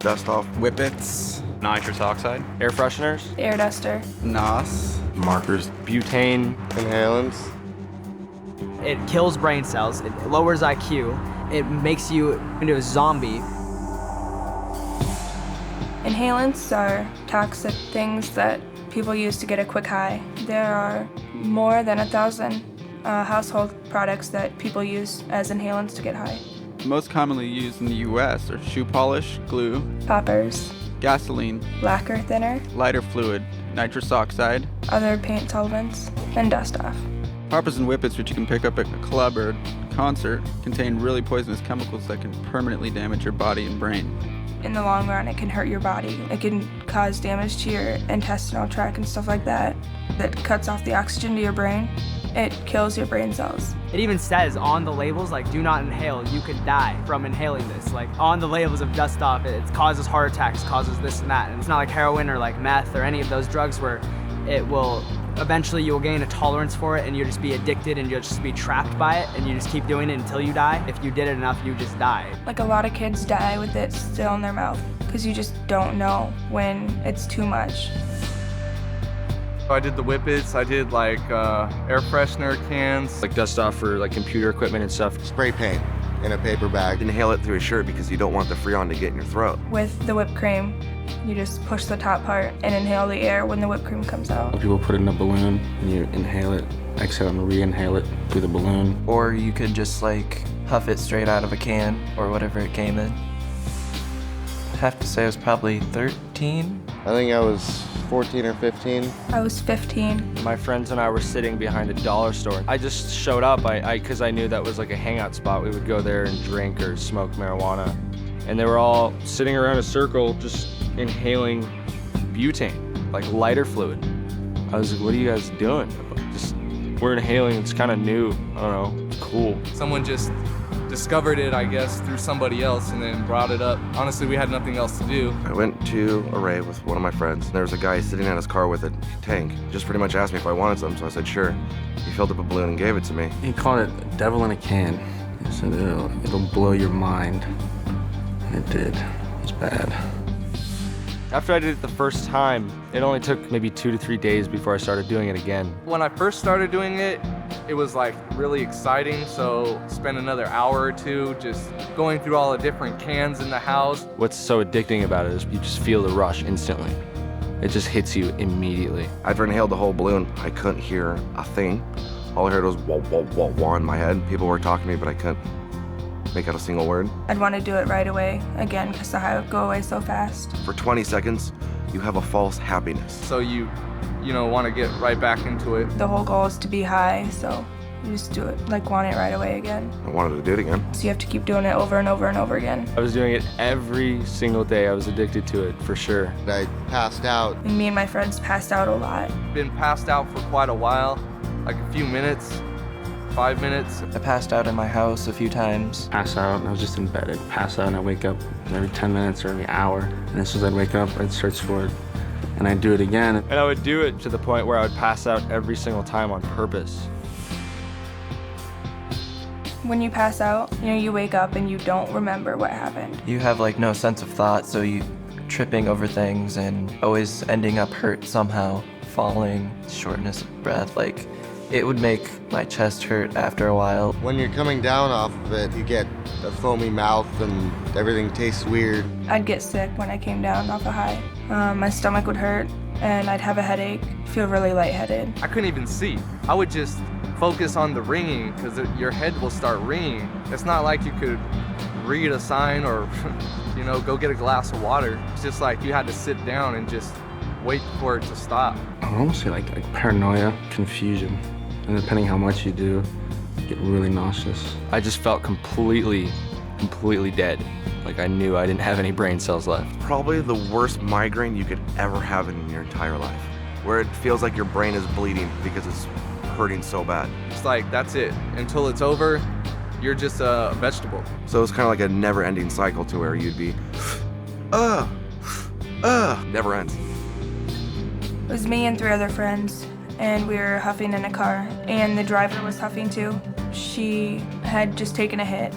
Dust off. Whippets. Nitrous oxide. Air fresheners. Air duster. NOS. Markers. Butane. Inhalants. It kills brain cells, it lowers IQ, it makes you into a zombie. Inhalants are toxic things that people use to get a quick high. There are more than 1,000 household products that people use as inhalants to get high. Most commonly used in the U.S. are shoe polish, glue, Poppers, gasoline, lacquer thinner, lighter fluid, nitrous oxide. other paint solvents, and dust off. Poppers and whippets, which you can pick up at a club or concert, contain really poisonous chemicals that can permanently damage your body and brain. In the long run, it can hurt your body. It can cause damage to your intestinal tract and stuff like that. That cuts off the oxygen to your brain. It kills your brain cells. It even says on the labels, like, do not inhale, you could die from inhaling this. Like, on the labels of dust off, it causes heart attacks, causes this and that. And it's not like heroin or like meth or any of those drugs where it will, eventually you'll gain a tolerance for it and you'll just be addicted and you'll just be trapped by it and you just keep doing it until you die. If you did it enough, you just die. Like, a lot of kids die with it still in their mouth because you just don't know when it's too much. I did the whippets, I did like air freshener cans. Like dust off for like computer equipment and stuff. Spray paint in a paper bag. Inhale it through a shirt because you don't want the Freon to get in your throat. With the whipped cream, you just push the top part and inhale the air when the whipped cream comes out. People put it in a balloon and you inhale it, exhale and re-inhale it through the balloon. Or you could just like huff it straight out of a can or whatever it came in. I have to say I was probably 13. I think I was 14 or 15. I was 15. My friends and I were sitting behind a dollar store. I just showed up because I knew that was like a hangout spot. We would go there and drink or smoke marijuana. And they were all sitting around a circle just inhaling butane, like lighter fluid. I was like, what are you guys doing? Just, we're inhaling, it's kind of new. I don't know, it's cool. Someone just discovered it, I guess, through somebody else and then brought it up. Honestly, we had nothing else to do. I went to a rave with one of my friends. There was a guy sitting in his car with a tank. Just pretty much asked me if I wanted some, so I said sure. He filled up a balloon and gave it to me. He called it devil in a can. He said it'll blow your mind. And it did. It was bad. After I did it the first time, it only took maybe 2 to 3 days before I started doing it again. When I first started doing it, it was like really exciting, so spent another hour or two just going through all the different cans in the house. What's so addicting about it is you just feel the rush instantly. It just hits you immediately. After I inhaled the whole balloon, I couldn't hear a thing. All I heard was wah, wah, wah, wah in my head. People were talking to me, but I couldn't make out a single word. I'd want to do it right away again because the high would go away so fast. For 20 seconds, you have a false happiness. So you want to get right back into it. The whole goal is to be high, so you just do it, like, want it right away again. I wanted to do it again. So you have to keep doing it over and over and over again. I was doing it every single day. I was addicted to it, for sure. I passed out. And me and my friends passed out a lot. Been passed out for quite a while, like a few minutes, 5 minutes. I passed out in my house a few times. Pass out and I was just in bed. I'd pass out and I'd wake up every 10 minutes or every hour. And as soon as I'd wake up, I'd search for it. And I'd do it again. And I would do it to the point where I would pass out every single time on purpose. When you pass out, you wake up and you don't remember what happened. You have like no sense of thought, so you tripping over things and always ending up hurt somehow, falling, shortness of breath. Like, it would make my chest hurt after a while. When you're coming down off of it, you get a foamy mouth and everything tastes weird. I'd get sick when I came down off a high. My stomach would hurt and I'd have a headache, feel really lightheaded. I couldn't even see. I would just focus on the ringing because your head will start ringing. It's not like you could read a sign or go get a glass of water. It's just like you had to sit down and just wait for it to stop. I would almost say like paranoia, confusion. And depending how much you do, you get really nauseous. I just felt completely dead. Like I knew I didn't have any brain cells left. Probably the worst migraine you could ever have in your entire life, where it feels like your brain is bleeding because it's hurting so bad. It's like, that's it. Until it's over, you're just a vegetable. So it's kind of like a never-ending cycle to where you'd be, never ends. It was me and 3 other friends, and we were huffing in a car, and the driver was huffing too. She had just taken a hit,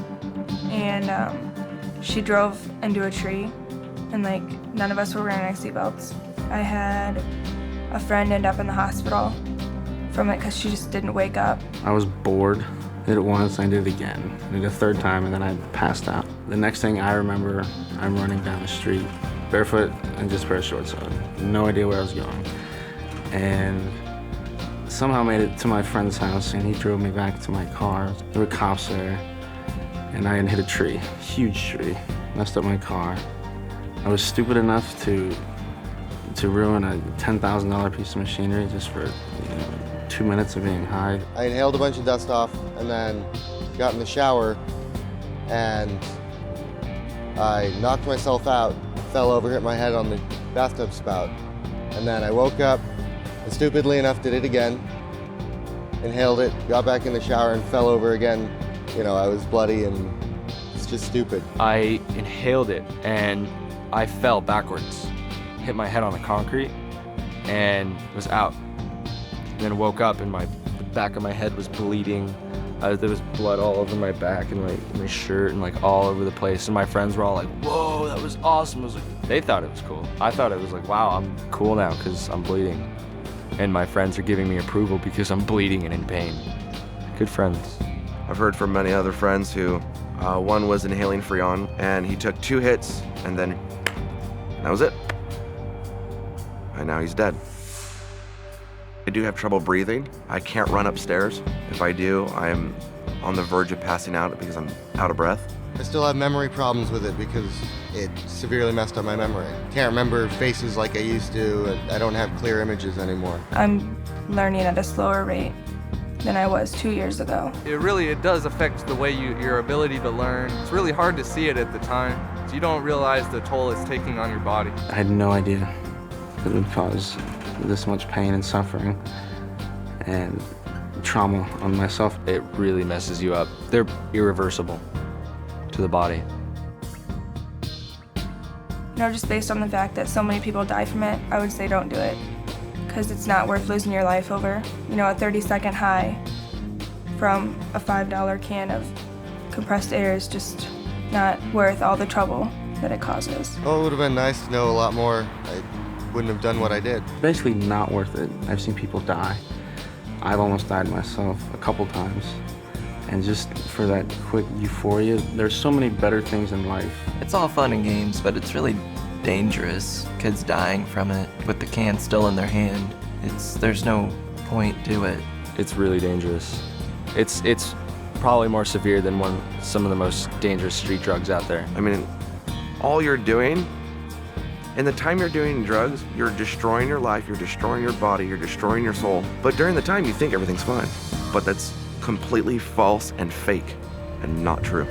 and she drove into a tree, and like none of us were wearing our seatbelts. I had a friend end up in the hospital from it because she just didn't wake up. I was bored. I did it once, I did it again. I did it a third time, and then I passed out. The next thing I remember, I'm running down the street, barefoot and just a pair of shorts on. No idea where I was going. And somehow made it to my friend's house, and he drove me back to my car. There were cops there, and I had hit a tree, huge tree, messed up my car. I was stupid enough to ruin a $10,000 piece of machinery just for 2 minutes of being high. I inhaled a bunch of dust off and then got in the shower and I knocked myself out, fell over, hit my head on the bathtub spout. And then I woke up and stupidly enough did it again, inhaled it, got back in the shower and fell over again. I was bloody and it's just stupid. I inhaled it and I fell backwards, hit my head on the concrete, and was out. And then woke up and the back of my head was bleeding. There was blood all over my back and my shirt and like all over the place. And my friends were all like, "Whoa, that was awesome." I was like, they thought it was cool. I thought it was like, wow, I'm cool now because I'm bleeding. And my friends are giving me approval because I'm bleeding and in pain. Good friends. I've heard from many other friends who, one was inhaling Freon, and he took 2 hits, and then that was it. And now he's dead. I do have trouble breathing. I can't run upstairs. If I do, I am on the verge of passing out because I'm out of breath. I still have memory problems with it because it severely messed up my memory. Can't remember faces like I used to, and I don't have clear images anymore. I'm learning at a slower rate than I was 2 years ago. It does affect the way your ability to learn. It's really hard to see it at the time. So you don't realize the toll it's taking on your body. I had no idea that it would cause this much pain and suffering and trauma on myself. It really messes you up. They're irreversible to the body. Just based on the fact that so many people die from it, I would say don't do it. Because it's not worth losing your life over, a 30-second high from a $5 can of compressed air is just not worth all the trouble that it causes. Well, it would have been nice to know a lot more. I wouldn't have done what I did. Basically not worth it. I've seen people die. I've almost died myself a couple times. And just for that quick euphoria, there's so many better things in life. It's all fun and games, but it's really dangerous. Kids dying from it with the can still in their hand. There's no point to it. It's really dangerous. It's probably more severe than some of the most dangerous street drugs out there. I mean, all you're doing, in the time you're doing drugs, you're destroying your life, you're destroying your body, you're destroying your soul. But during the time, you think everything's fine. But that's completely false and fake and not true.